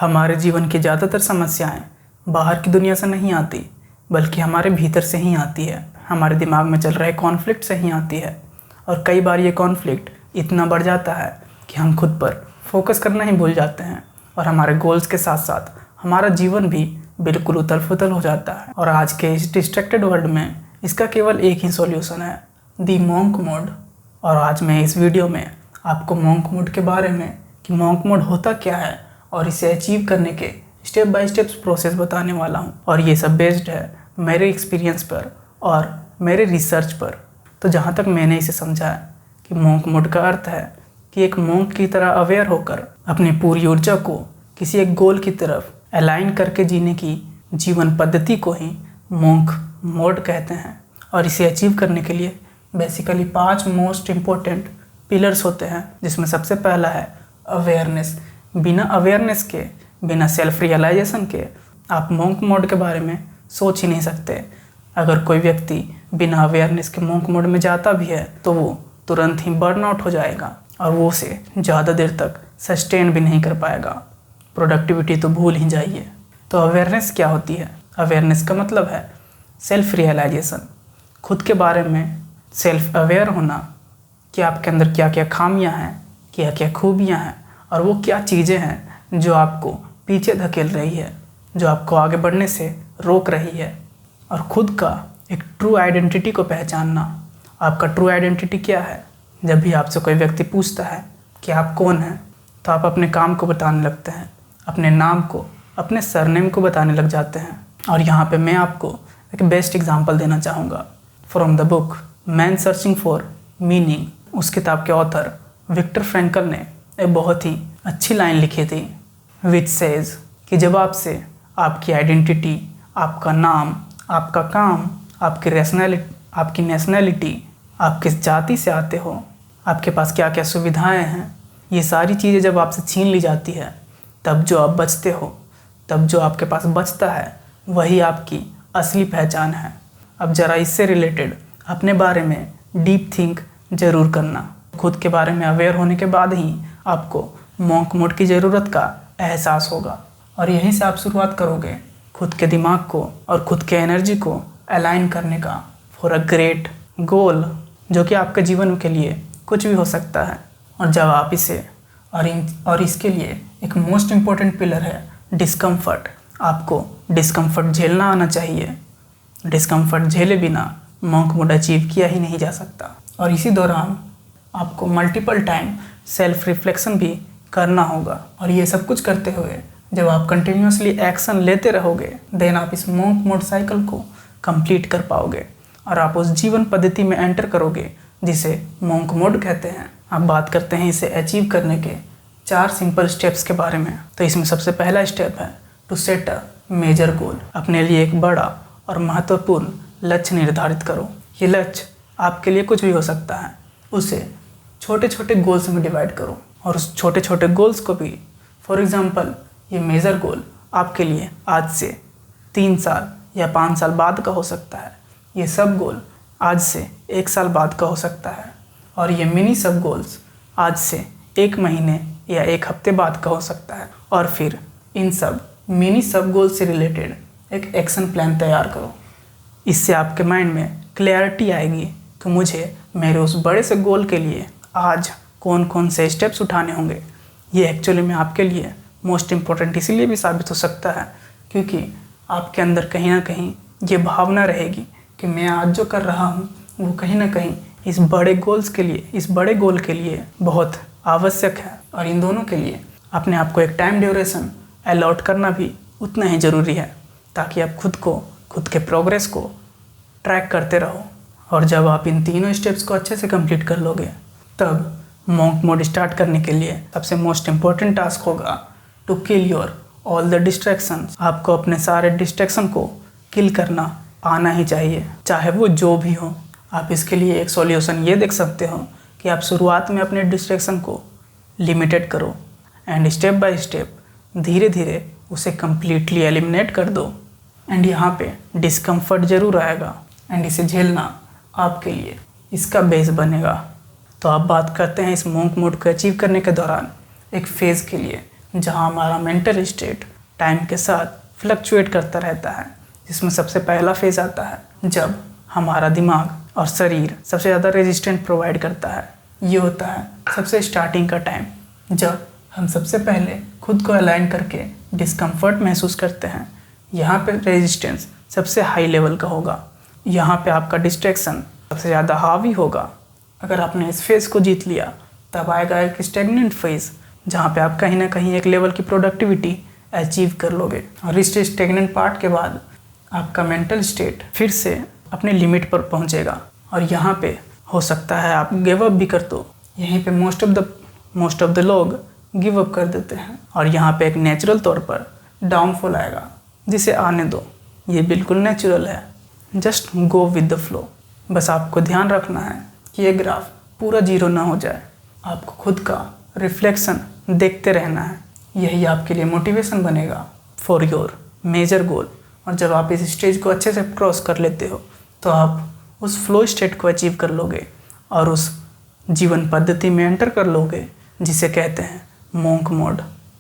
हमारे जीवन की ज़्यादातर समस्याएं बाहर की दुनिया से नहीं आती, बल्कि हमारे भीतर से ही आती है। हमारे दिमाग में चल रहे कॉन्फ्लिक्ट से ही आती है। और कई बार ये कॉन्फ्लिक्ट इतना बढ़ जाता है कि हम खुद पर फोकस करना ही भूल जाते हैं और हमारे गोल्स के साथ साथ हमारा जीवन भी बिल्कुल उथल पुथल हो जाता है। और आज के इस डिस्ट्रैक्टेड वर्ल्ड में इसका केवल एक ही सॉल्यूशन है, दी मॉन्क मोड। और आज मैं इस वीडियो में आपको मॉन्क मोड के बारे में कि मॉन्क मोड होता क्या है और इसे अचीव करने के स्टेप बाय स्टेप्स प्रोसेस बताने वाला हूँ। और ये सब बेस्ड है मेरे एक्सपीरियंस पर और मेरे रिसर्च पर। तो जहाँ तक मैंने इसे समझा है कि मॉन्क मोड का अर्थ है कि एक मॉन्क की तरह अवेयर होकर अपनी पूरी ऊर्जा को किसी एक गोल की तरफ अलाइन करके जीने की जीवन पद्धति को ही मॉन्क मोड कहते हैं। और इसे अचीव करने के लिए बेसिकली 5 मोस्ट इम्पोर्टेंट पिलर्स होते हैं, जिसमें सबसे पहला है अवेयरनेस। बिना अवेयरनेस के, बिना सेल्फ रियलाइजेशन के आप मॉन्क मोड के बारे में सोच ही नहीं सकते। अगर कोई व्यक्ति बिना अवेयरनेस के मॉन्क मोड में जाता भी है तो वो तुरंत ही बर्न आउट हो जाएगा और वो उसे ज़्यादा देर तक सस्टेन भी नहीं कर पाएगा। प्रोडक्टिविटी तो भूल ही जाइए। तो अवेयरनेस क्या होती है? अवेयरनेस का मतलब है सेल्फ रियलाइजेशन, खुद के बारे में सेल्फ अवेयर होना कि आपके अंदर क्या क्या खामियां हैं, क्या क्या खूबियां हैं और वो क्या चीज़ें हैं जो आपको पीछे धकेल रही है, जो आपको आगे बढ़ने से रोक रही है। और खुद का एक ट्रू आइडेंटिटी को पहचानना। आपका ट्रू आइडेंटिटी क्या है? जब भी आपसे कोई व्यक्ति पूछता है कि आप कौन हैं, तो आप अपने काम को बताने लगते हैं, अपने नाम को, अपने सरनेम को बताने लग जाते हैं। और यहाँ पे मैं आपको एक बेस्ट एग्जांपल देना चाहूँगा from the book man searching for meaning. उस किताब के ऑथर विक्टर फ्रैंकल ने एक बहुत ही अच्छी लाइन लिखी थी विच सेज कि जब आपसे आपकी आइडेंटिटी, आपका नाम, आपका काम, आपकी नेशनैलिटी, आप किस जाति से आते हो, आपके पास क्या क्या सुविधाएं हैं, ये सारी चीज़ें जब आपसे छीन ली जाती है, तब जो आप बचते हो, तब जो आपके पास बचता है, वही आपकी असली पहचान है। अब ज़रा इससे रिलेटेड अपने बारे में डीप थिंक ज़रूर करना। खुद के बारे में अवेयर होने के बाद ही आपको मॉन्क मोड की ज़रूरत का एहसास होगा और यहीं से आप शुरुआत करोगे खुद के दिमाग को और खुद के एनर्जी को अलाइन करने का फॉर अ ग्रेट गोल, जो कि आपके जीवन के लिए कुछ भी हो सकता है। और जब आप इसे और इसके लिए एक मोस्ट इम्पॉर्टेंट पिलर है डिस्कम्फर्ट। आपको डिस्कम्फर्ट झेलना आना चाहिए। डिस्कम्फर्ट झेले बिना मॉन्क मोड अचीव किया ही नहीं जा सकता। और इसी दौरान आपको मल्टीपल टाइम सेल्फ रिफ्लेक्शन भी करना होगा। और ये सब कुछ करते हुए जब आप कंटिन्यूसली एक्शन लेते रहोगे, देन आप इस मॉन्क मोड साइकिल को कंप्लीट कर पाओगे और आप उस जीवन पद्धति में एंटर करोगे जिसे मॉन्क मोड कहते हैं। अब बात करते हैं इसे अचीव करने के 4 सिंपल स्टेप्स के बारे में। तो इसमें सबसे पहला स्टेप है to set a major goal. अपने लिए एक बड़ा और महत्वपूर्ण लक्ष्य निर्धारित करो। ये लक्ष्य आपके लिए कुछ भी हो सकता है। उसे छोटे छोटे गोल्स में डिवाइड करो और उस छोटे छोटे गोल्स को भी, फॉर एग्जांपल ये मेजर गोल आपके लिए आज से 3 साल या 5 साल बाद का हो सकता है। ये सब गोल आज से 1 साल बाद का हो सकता है। और ये मिनी सब गोल्स आज से 1 महीने या 1 हफ्ते बाद का हो सकता है। और फिर इन सब मिनी सब गोल से रिलेटेड एक एक्शन प्लान तैयार करो। इससे आपके माइंड में क्लैरिटी आएगी कि मुझे मेरे उस बड़े से गोल के लिए आज कौन कौन से स्टेप्स उठाने होंगे। ये एक्चुअली में आपके लिए मोस्ट इम्पॉर्टेंट इसलिए भी साबित हो सकता है क्योंकि आपके अंदर कहीं ना कहीं ये भावना रहेगी कि मैं आज जो कर रहा हूँ वो कहीं ना कहीं इस बड़े गोल के लिए बहुत आवश्यक है। और इन दोनों के लिए अपने आप को एक टाइम ड्यूरेशन अलॉट करना भी उतना ही ज़रूरी है, ताकि आप खुद के प्रोग्रेस को ट्रैक करते रहो। और जब आप इन तीनों स्टेप्स को अच्छे से कंप्लीट कर लोगे, तब मॉन्क मोड स्टार्ट करने के लिए सबसे मोस्ट इम्पॉर्टेंट टास्क होगा to kill your all the distractions. आपको अपने सारे डिस्ट्रैक्शन को किल करना आना ही चाहिए, चाहे वो जो भी हो। आप इसके लिए एक सॉल्यूशन ये देख सकते हो कि आप शुरुआत में अपने डिस्ट्रैक्शन को लिमिटेड करो एंड स्टेप बाय स्टेप धीरे धीरे उसे कम्प्लीटली एलिमिनेट कर दो। एंड यहाँ पे डिस्कम्फर्ट ज़रूर आएगा एंड इसे झेलना आपके लिए इसका बेस बनेगा। तो आप बात करते हैं इस मॉन्क मोड को अचीव करने के दौरान एक फेज़ के लिए जहां हमारा मेंटल स्टेट टाइम के साथ फ्लक्चुएट करता रहता है, जिसमें सबसे पहला फेज आता है जब हमारा दिमाग और शरीर सबसे ज़्यादा रेजिस्टेंट प्रोवाइड करता है। ये होता है सबसे स्टार्टिंग का टाइम, जब हम सबसे पहले खुद को अलाइन करके डिस्कम्फर्ट महसूस करते हैं। यहाँ पे रेजिस्टेंस सबसे हाई लेवल का होगा, यहाँ पे आपका डिस्ट्रैक्शन सबसे ज़्यादा हावी होगा। अगर आपने इस फेज़ को जीत लिया, तब आएगा एक स्टेगनेंट फेज़, जहाँ पे आप कहीं ना कहीं एक लेवल की प्रोडक्टिविटी अचीव कर लोगे। और इस स्टेगनेंट पार्ट के बाद आपका मेंटल स्टेट फिर से अपने लिमिट पर पहुँचेगा, और यहाँ पे हो सकता है आप गिव अप भी कर दो। यहीं पे मोस्ट ऑफ द लोग गिव अप कर देते हैं, और यहाँ पे एक नेचुरल तौर पर डाउनफॉल आएगा, जिसे आने दो, ये बिल्कुल नेचुरल है। Just go with the flow. बस आपको ध्यान रखना है कि ये ग्राफ पूरा जीरो ना हो जाए। आपको खुद का रिफ्लेक्शन देखते रहना है, यही आपके लिए मोटिवेशन बनेगा फॉर योर मेजर गोल। और जब आप इस स्टेज को अच्छे से क्रॉस कर लेते हो, तो आप उस फ्लो स्टेट को अचीव कर लोगे और उस जीवन पद्धति में एंटर कर लोगे जिसे कहते हैं मोंक मोड।